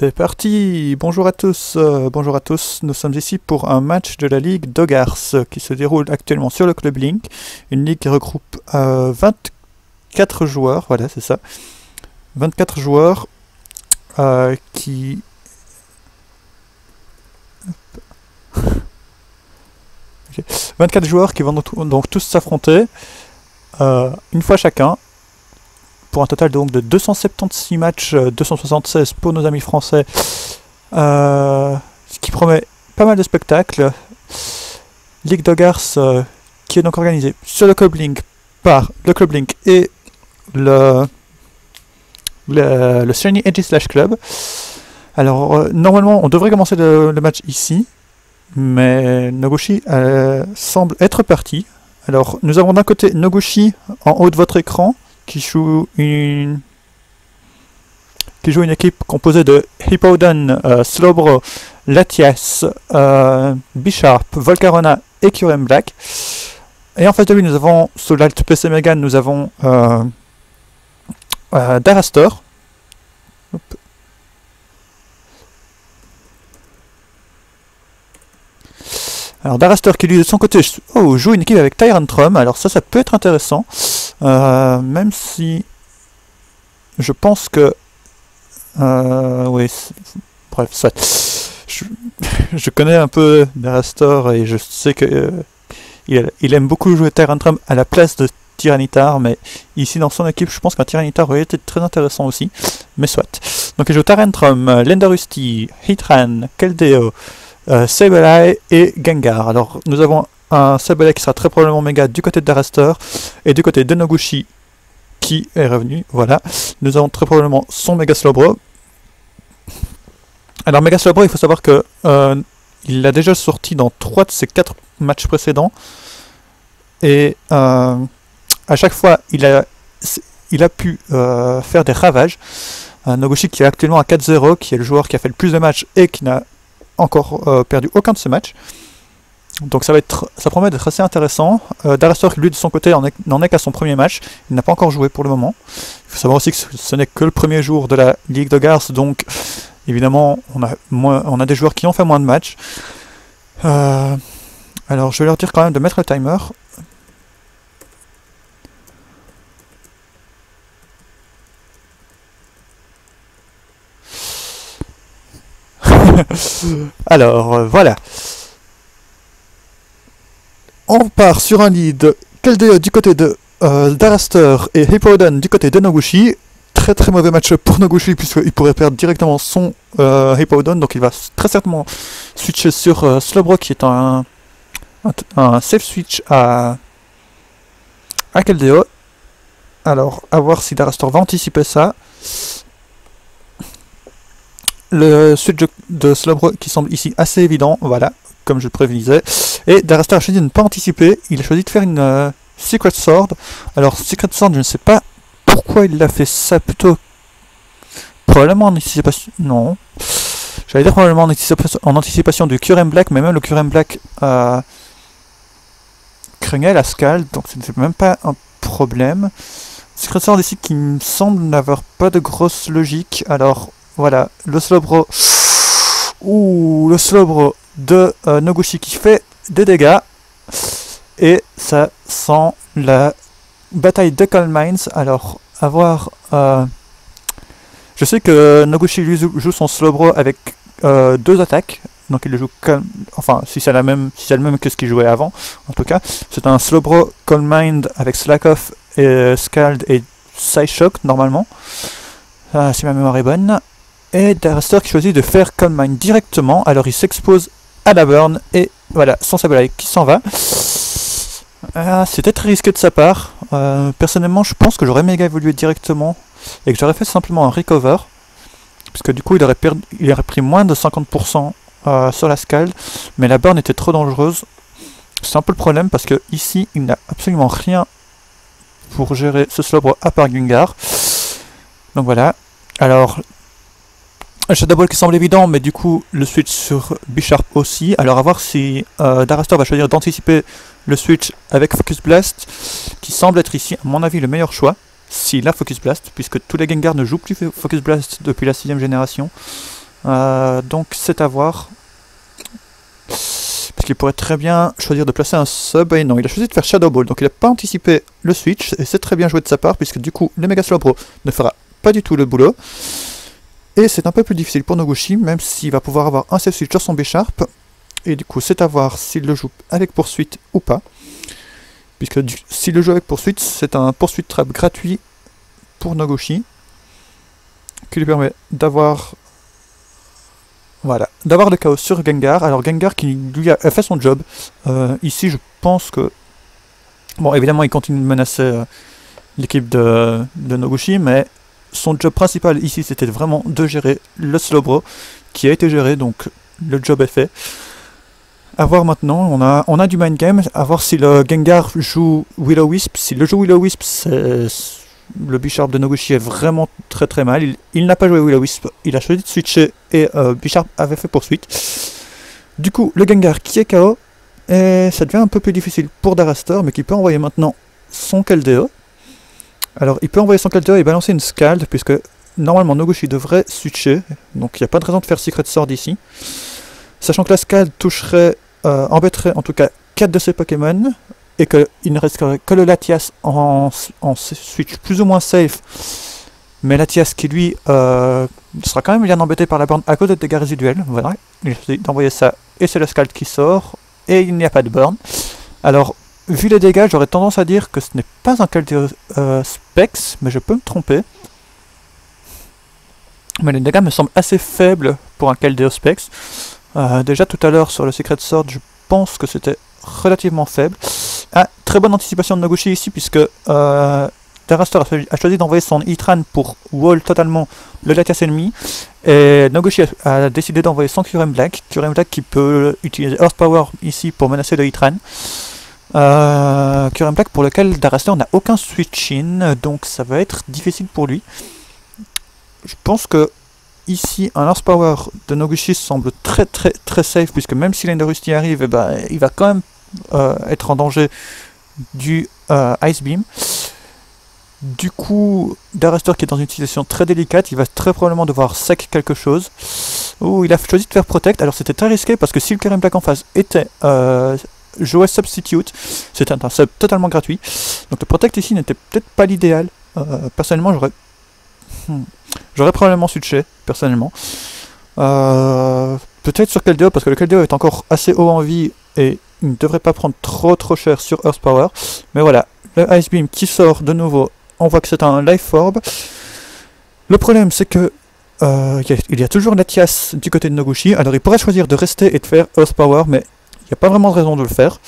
C'est parti. Bonjour à tous, nous sommes ici pour un match de la Ligue d'Ogars qui se déroule actuellement sur le Club Link, une ligue qui regroupe 24 joueurs, voilà c'est ça, 24 joueurs qui... Okay. 24 joueurs qui vont donc tous s'affronter une fois chacun, pour un total donc de 276 matchs, 276 pour nos amis français, ce qui promet pas mal de spectacles. Ligue d'Ogars qui est donc organisée sur le Club Link par le Club Link et le Shiny Edgy Slash Club. Alors normalement on devrait commencer le match ici, mais Noguchi semble être parti. Alors nous avons d'un côté Noguchi en haut de votre écran, qui joue une équipe composée de Hippowdon, Slowbro, Latias, Bisharp, Volcarona et Kyurem Black. Et en face de lui, nous avons, sous l'Alt PC Megan, nous avons Darastor. Hop. Alors Darastor qui lui de son côté joue une équipe avec Tyrantrum, alors ça peut être intéressant, même si je pense que oui, bref, soit. Je connais un peu Darastor et je sais que il aime beaucoup jouer Tyrantrum à la place de Tyranitar, mais ici dans son équipe je pense qu'un Tyranitar aurait été très intéressant aussi, mais soit. Donc il joue Tyrantrum, Lendarusti, Hitran, Keldeo, Sableye et Gengar. Alors nous avons un Sableye qui sera très probablement méga du côté de Darastor et du côté de Noguchi qui est revenu, voilà. Nous avons très probablement son méga Slowbro. Alors méga Slowbro, il faut savoir que il l'a déjà sorti dans 3 de ses 4 matchs précédents et à chaque fois il a pu faire des ravages. Noguchi qui est actuellement à 4-0, qui est le joueur qui a fait le plus de matchs et qui n'a encore perdu aucun de ces matchs, donc ça promet d'être assez intéressant. Darastor lui de son côté n'en est qu'à son premier match, il n'a pas encore joué pour le moment. Il faut savoir aussi que ce n'est que le premier jour de la Ligue d'Ogars, donc évidemment on a des joueurs qui ont fait moins de matchs. Alors je vais leur dire quand même de mettre le timer. Alors voilà, on part sur un lead Keldeo du côté de Darastor et Hippowdon du côté de Noguchi. Très très mauvais match pour Noguchi puisqu'il pourrait perdre directement son Hippowdon, donc il va très certainement switcher sur Slowbro qui est un safe switch à Keldeo. Alors à voir si Darastor va anticiper ça. Le switch de Slowbro qui semble ici assez évident, voilà, comme je le prévisais. Et Darastor a choisi de ne pas anticiper, il a choisi de faire une Secret Sword. Alors Secret Sword, je ne sais pas pourquoi il a fait ça, plutôt probablement en anticipation, non. J'allais dire probablement en anticipation du Kyurem Black, mais même le Kyurem Black craignait la Scald, donc ce n'était même pas un problème. Secret Sword ici qui me semble n'avoir pas de grosse logique, alors... Voilà, le Slowbro, le Slowbro de Noguchi qui fait des dégâts, et ça sent la bataille de Calm Minds. Alors, à voir, je sais que Noguchi lui joue son Slowbro avec 2 attaques, donc il le joue calm, enfin si c'est le même que ce qu'il jouait avant, en tout cas, c'est un Slowbro Calm Mind avec Slack Off et Scald et Side Shock normalement, si ma mémoire est bonne. Et Darastor qui choisit de faire Calm Mind directement, alors il s'expose à la burn, et voilà, son Sableye qui s'en va. C'était très risqué de sa part. Personnellement, je pense que j'aurais méga évolué directement, et que j'aurais fait simplement un recover, puisque du coup il aurait pris moins de 50% sur la Scald, mais la burn était trop dangereuse. C'est un peu le problème, parce que ici, il n'a absolument rien pour gérer ce Slowbro à part Gengar. Donc voilà, alors... Shadow Ball qui semble évident, mais du coup le switch sur Bisharp aussi. Alors à voir si Darastor va choisir d'anticiper le switch avec Focus Blast, qui semble être ici, à mon avis, le meilleur choix, s'il a Focus Blast, puisque tous les Gengar ne jouent plus Focus Blast depuis la 6ème génération. Donc c'est à voir. Parce qu'il pourrait très bien choisir de placer un sub, et non, il a choisi de faire Shadow Ball, donc il n'a pas anticipé le switch, et c'est très bien joué de sa part, puisque du coup, le Mega Slowbro ne fera pas du tout le boulot. Et c'est un peu plus difficile pour Noguchi, même s'il va pouvoir avoir un safe switch sur son B-Sharp, et du coup, c'est à voir s'il le joue avec poursuite ou pas. Puisque s'il le joue avec poursuite, c'est un poursuite trap gratuit pour Noguchi, qui lui permet d'avoir... Voilà, d'avoir le chaos sur Gengar. Alors Gengar qui lui a fait son job. Ici je pense que... Bon évidemment il continue de menacer l'équipe de Noguchi, mais son job principal ici c'était vraiment de gérer le Slowbro, qui a été géré, donc le job est fait. A voir maintenant, on a du mind game, à voir si le Gengar joue Will-O-Wisp. S'il le joue Will-O-Wisp, le B-Sharp de Noguchi est vraiment très très mal. Il n'a pas joué Will-O-Wisp, il a choisi de switcher et B-Sharp avait fait poursuite. Du coup, le Gengar qui est KO, et ça devient un peu plus difficile pour Darastor, mais qui peut envoyer maintenant son Keldeo. Alors, il peut envoyer son Keldeo et balancer une Scald, puisque normalement Noguchi devrait switcher, donc il n'y a pas de raison de faire Secret Sword ici. Sachant que la Scald toucherait, embêterait en tout cas 4 de ses Pokémon, et qu'il ne resterait que le Latias en switch plus ou moins safe, mais Latias qui lui sera quand même bien embêté par la borne à cause de dégâts résiduels. Voilà, il a choisi d'envoyer ça, et c'est le Scald qui sort, et il n'y a pas de borne. Alors, vu les dégâts, j'aurais tendance à dire que ce n'est pas un Keldeo Specs, mais je peux me tromper. Mais les dégâts me semblent assez faibles pour un Keldeo Specs. Déjà tout à l'heure sur le Secret Sword, je pense que c'était relativement faible. Ah, très bonne anticipation de Noguchi ici, puisque Darastor a choisi d'envoyer son Heatran pour wall totalement le Latias ennemi, et Noguchi a décidé d'envoyer son Kyurem Black qui peut utiliser Earth Power ici pour menacer le Heatran. Kyurem Black pour lequel Darastor n'a aucun switch-in, donc ça va être difficile pour lui. Je pense que ici, un Earth Power de Noguchi semble très safe, puisque même si l'Endorusty arrive, eh ben, il va quand même être en danger du Ice Beam. Du coup, Darastor qui est dans une situation très délicate, il va très probablement devoir sec quelque chose. Oh, il a choisi de faire Protect, alors c'était très risqué, parce que si le Kyurem Black en face était joué Substitute, c'était un sub totalement gratuit. Donc le Protect ici n'était peut-être pas l'idéal. Personnellement, j'aurais probablement switché, personnellement. Peut-être sur Keldeo, parce que le Keldeo est encore assez haut en vie et il ne devrait pas prendre trop cher sur Earth Power. Mais voilà, le Ice Beam qui sort de nouveau, on voit que c'est un Life Orb. Le problème c'est que il y a toujours Latias du côté de Noguchi, alors il pourrait choisir de rester et de faire Earth Power, mais il n'y a pas vraiment de raison de le faire.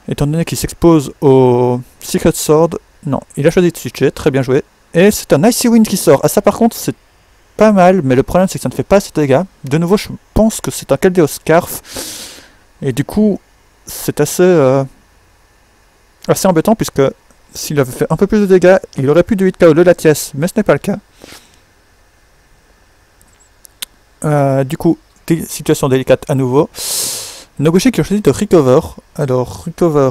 Étant donné qu'il s'expose au Secret Sword, non, il a choisi de switcher, très bien joué. Et c'est un Icy Wind qui sort. Ah, ça par contre c'est pas mal, mais le problème c'est que ça ne fait pas assez de dégâts. De nouveau je pense que c'est un Keldeo Scarf. Et du coup c'est assez embêtant, puisque s'il avait fait un peu plus de dégâts, il aurait pu de 8 KO le Latias, mais ce n'est pas le cas. Du coup, situation délicate à nouveau. Noguchi qui a choisi de recover. Alors recover,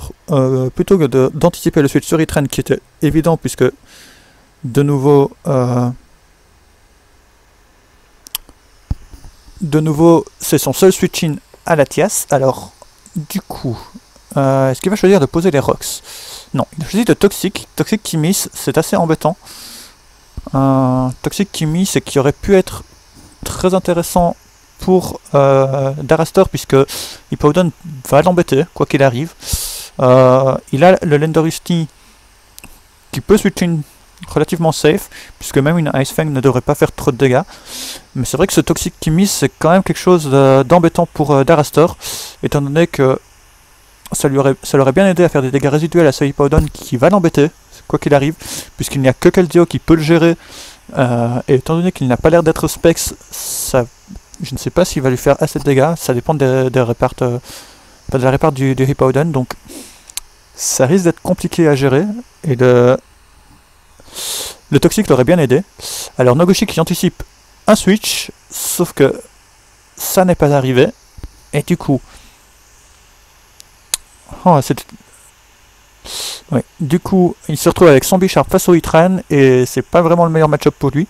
plutôt que d'anticiper le switch sur Heatran, qui était évident, puisque de nouveau, c'est son seul switch-in à Latias. Alors, du coup, est-ce qu'il va choisir de poser les rocks? Non, il a choisi de Toxic. Toxic qui miss, c'est assez embêtant. Toxic qui miss, et qui aurait pu être très intéressant pour Darastor, puisque Hippowdon va l'embêter, quoi qu'il arrive. Il a le Lendorusty qui peut switch in relativement safe, puisque même une Ice Fang ne devrait pas faire trop de dégâts. Mais c'est vrai que ce Toxic qui miss, c'est quand même quelque chose d'embêtant pour Darastor, étant donné que ça l'aurait bien aidé à faire des dégâts résiduels à ce Hippowdon qui va l'embêter, quoi qu'il arrive, puisqu'il n'y a que Keldeo qui peut le gérer, et étant donné qu'il n'a pas l'air d'être Specs, je ne sais pas s'il va lui faire assez de dégâts, ça dépend de la réparte du Hippowdon, donc ça risque d'être compliqué à gérer, et le Toxic l'aurait bien aidé. Alors Noguchi qui anticipe un switch, sauf que ça n'est pas arrivé, et du coup... Oh, ouais. Du coup, il se retrouve avec son B-Sharp face au Heatran, et c'est pas vraiment le meilleur match-up pour lui.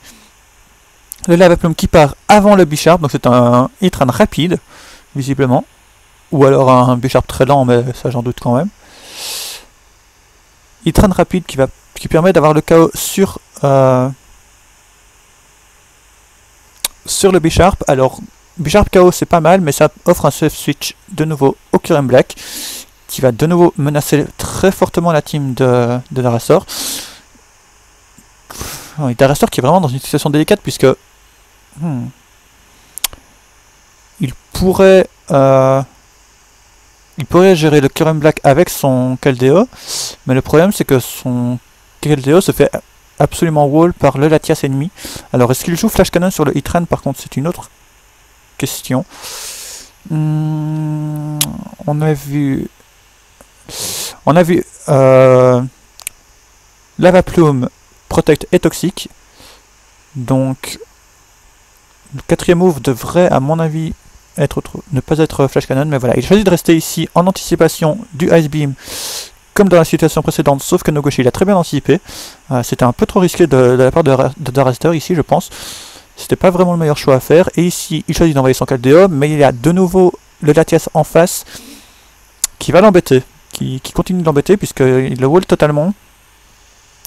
Le Lava Plume qui part avant le Bisharp, donc c'est un hit-run rapide, visiblement. Ou alors un Bisharp très lent, mais ça j'en doute quand même. Hit-run rapide qui permet d'avoir le KO sur le Bisharp. Alors, Bisharp KO c'est pas mal, mais ça offre un safe switch de nouveau au Kyurem Black, qui va de nouveau menacer très fortement la team de Darastor. Darastor qui est vraiment dans une situation délicate, puisque il pourrait gérer le Kyurem Black avec son Keldeo, mais le problème c'est que son Keldeo se fait absolument wall par le Latias ennemi. Alors est-ce qu'il joue Flash Cannon sur le hit-run? Par contre c'est une autre question. On a vu Lava Plume, Protect et Toxic. Donc le quatrième move devrait à mon avis ne pas être Flash Cannon, mais voilà, il choisit de rester ici en anticipation du Ice Beam comme dans la situation précédente, sauf que Nogoshi l'a très bien anticipé. C'était un peu trop risqué de la part de Darastor ici, je pense. C'était pas vraiment le meilleur choix à faire. Et ici, il choisit d'envoyer son Keldeo, mais il y a de nouveau le Latias en face qui va l'embêter, qui continue de l'embêter puisqu'il le wall totalement.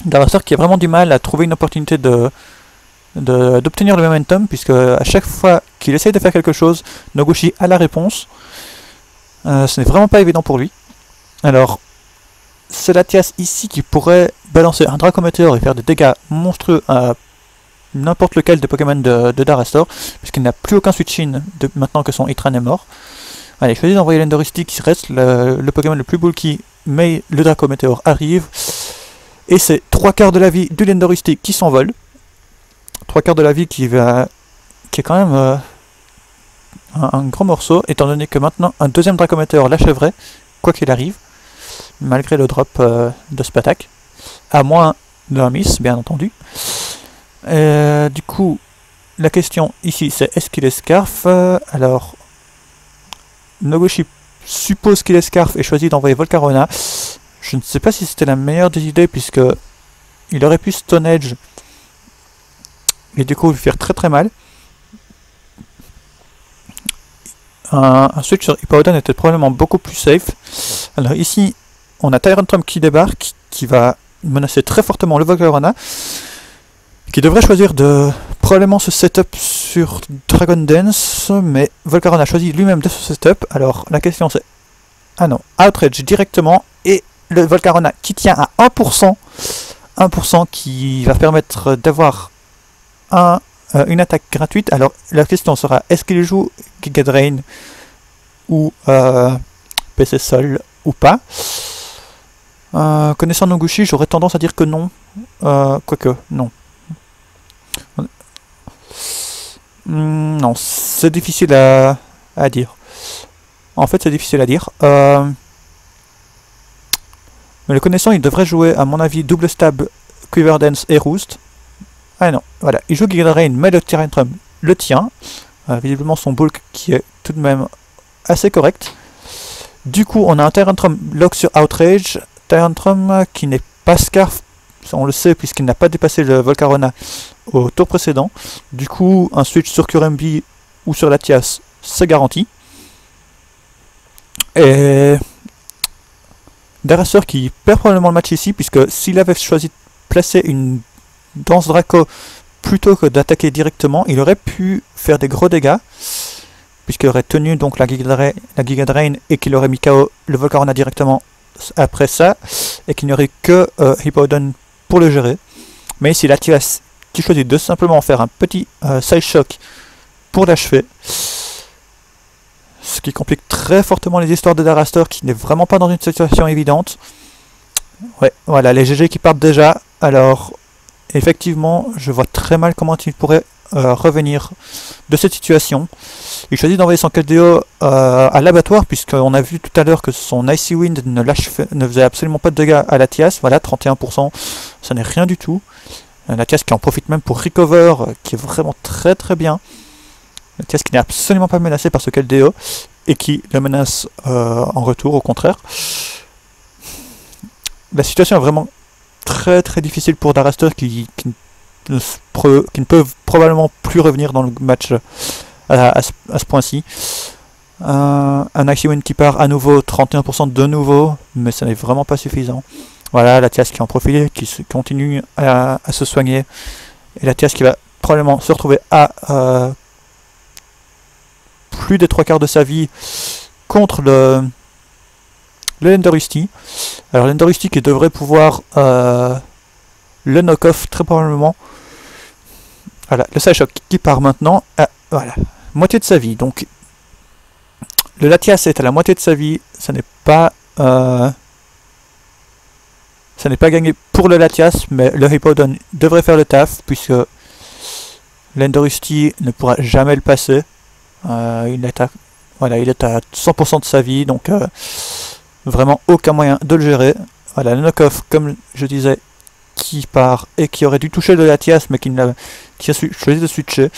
Darastor qui a vraiment du mal à trouver une opportunité d'obtenir le momentum, puisque à chaque fois qu'il essaye de faire quelque chose, Nogoshi a la réponse. Ce n'est vraiment pas évident pour lui. Alors, c'est Latias ici qui pourrait balancer un Dracometeor et faire des dégâts monstrueux à n'importe lequel des Pokémon de Darastor, puisqu'il n'a plus aucun switch-in maintenant que son Hitran est mort. Allez, je choisis d'envoyer l'Endoristi qui reste le Pokémon le plus bulky, mais le Dracometeor arrive. Et c'est 3/4 de la vie du Lendoristi qui s'envole. 3/4 de la vie qui est quand même un gros morceau, étant donné que maintenant un deuxième Dracometeor l'achèverait, quoi qu'il arrive, malgré le drop de Spatak, à moins d'un miss, bien entendu. Du coup, la question ici, c'est est-ce qu'il est Scarf? Alors, Nogoshi suppose qu'il est Scarf et choisit d'envoyer Volcarona. Je ne sais pas si c'était la meilleure des idées, puisque il aurait pu Stone Edge et du coup lui faire très très mal. Un switch sur Hippowdon était probablement beaucoup plus safe. Alors ici, on a Tyrantrum qui débarque, qui va menacer très fortement le Volcarona, qui devrait choisir de probablement se setup sur Dragon Dance, mais Volcarona choisit lui-même de se setup. Alors la question c'est, ah non, Outrage directement, et le Volcarona qui tient à 1%, 1% qui va permettre d'avoir une attaque gratuite. Alors la question sera, est-ce qu'il joue Giga Drain ou PC Sol ou pas? Connaissant Noguchi, j'aurais tendance à dire que non. Quoique, non. Non, c'est difficile à dire. En fait, c'est difficile à dire. Mais le connaissant, il devrait jouer, à mon avis, double stab, Quiver Dance et Roost. Ah non, voilà, il joue Giga Drain, mais le Tyrantrum le tient. Visiblement son bulk qui est tout de même assez correct. Du coup, on a un Tyrantrum lock sur Outrage. Tyrantrum qui n'est pas Scarf, on le sait puisqu'il n'a pas dépassé le Volcarona au tour précédent. Du coup, un switch sur Kurembi ou sur Latias, c'est garanti. Et Darastor qui perd probablement le match ici, puisque s'il avait choisi de placer une Danse Draco plutôt que d'attaquer directement, il aurait pu faire des gros dégâts, puisqu'il aurait tenu donc la Giga Drain et qu'il aurait mis KO le Volcarona directement après ça, et qu'il n'y aurait que Hippowdon pour le gérer. Mais ici Latias qui choisit de simplement faire un petit side shock pour l'achever, ce qui complique très fortement les histoires de Darastor, qui n'est vraiment pas dans une situation évidente. Ouais, voilà, les GG qui partent déjà. Alors, effectivement, je vois très mal comment il pourrait revenir de cette situation. Il choisit d'envoyer son Keldeo à l'abattoir, puisqu'on a vu tout à l'heure que son Icy Wind ne faisait absolument pas de dégâts à Latias. Voilà, 31%, ça n'est rien du tout. Latias qui en profite même pour recover, qui est vraiment très très bien. Latias qui n'est absolument pas menacé par ce Keldeo, et qui le menace en retour, au contraire. La situation est vraiment très très difficile pour Darastor qui qui ne peuvent probablement plus revenir dans le match à ce point-ci. Un Icy Wind qui part à nouveau, 31% de nouveau, mais ça n'est vraiment pas suffisant. Voilà, Latias qui en profite, qui continue à se soigner. Et Latias qui va probablement se retrouver à plus des 3/4 de sa vie contre le Lendorusti. Alors Lendorusti qui devrait pouvoir le knock-off très probablement. Voilà, le Psyshock qui part maintenant à voilà, moitié de sa vie. Donc le Latias est à la moitié de sa vie, ça n'est pas gagné pour le Latias, mais le Hippowdon devrait faire le taf, puisque l'Endorusti ne pourra jamais le passer. Il est à 100% de sa vie, donc vraiment aucun moyen de le gérer. Voilà, le knock-off, comme je disais, qui part et qui aurait dû toucher le Latias, mais qui a choisi de switcher.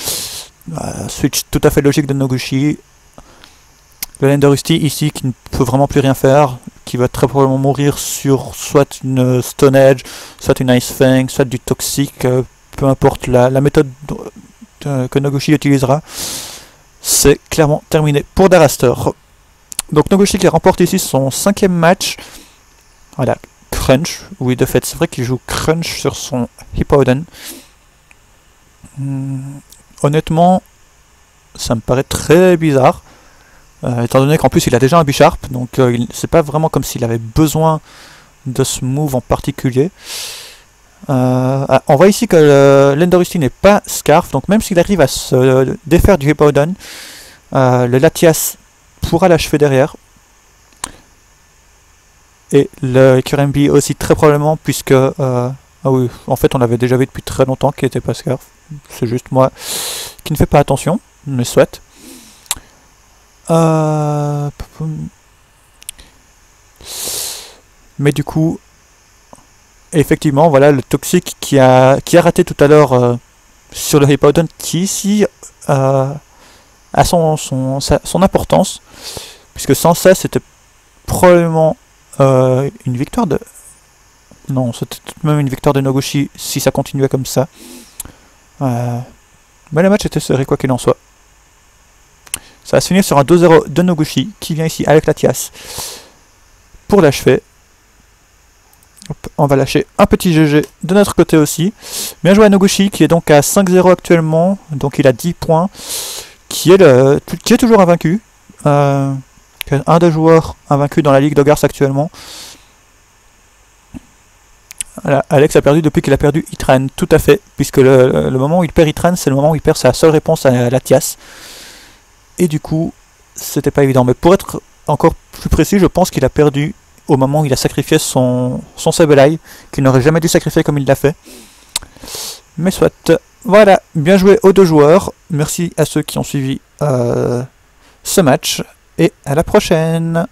Switch tout à fait logique de Noguchi. Le Lendorusti ici qui ne peut vraiment plus rien faire, qui va très probablement mourir sur soit une Stone Edge, soit une Ice Fang, soit du toxique, peu importe la méthode que Noguchi utilisera. C'est clairement terminé pour Daraster. Donc Noguchi qui remporte ici son 5e match. Voilà, Crunch, oui de fait c'est vrai qu'il joue Crunch sur son Hippowdon. Honnêtement, ça me paraît très bizarre. Étant donné qu'en plus il a déjà un Bisharp, donc c'est pas vraiment comme s'il avait besoin de ce move en particulier. On voit ici que l'Endorusti n'est pas Scarf, donc même s'il arrive à se défaire du Hippowdon, le Latias pourra l'achever derrière. Et le Kurembi aussi très probablement, puisque... ah oui, en fait on l'avait déjà vu depuis très longtemps qu'il n'était pas Scarf. C'est juste moi qui ne fais pas attention, mais soit. Mais du coup, effectivement, voilà le toxique qui a raté tout à l'heure sur le Hippowdon, qui ici a son importance, puisque sans ça, c'était probablement une victoire de... Non, c'était tout de même une victoire de Noguchi si ça continuait comme ça. Mais le match était serré quoi qu'il en soit. Ça va se finir sur un 2-0 de Noguchi qui vient ici avec Latias pour l'achever. On va lâcher un petit GG de notre côté aussi. Bien joué à Noguchi qui est donc à 5-0 actuellement. Donc il a 10 points. Qui est toujours invaincu. Un des joueurs invaincus dans la Ligue d'Ogars actuellement. Voilà, Alex a perdu depuis qu'il a perdu Itran. Tout à fait. Puisque le moment où il perd Itran, c'est le moment où il perd sa seule réponse à Latias. Et du coup, c'était pas évident. Mais pour être encore plus précis, je pense qu'il a perdu au moment où il a sacrifié son Sableye, qu'il n'aurait jamais dû sacrifier comme il l'a fait. Mais soit. Voilà, bien joué aux deux joueurs. Merci à ceux qui ont suivi ce match. Et à la prochaine.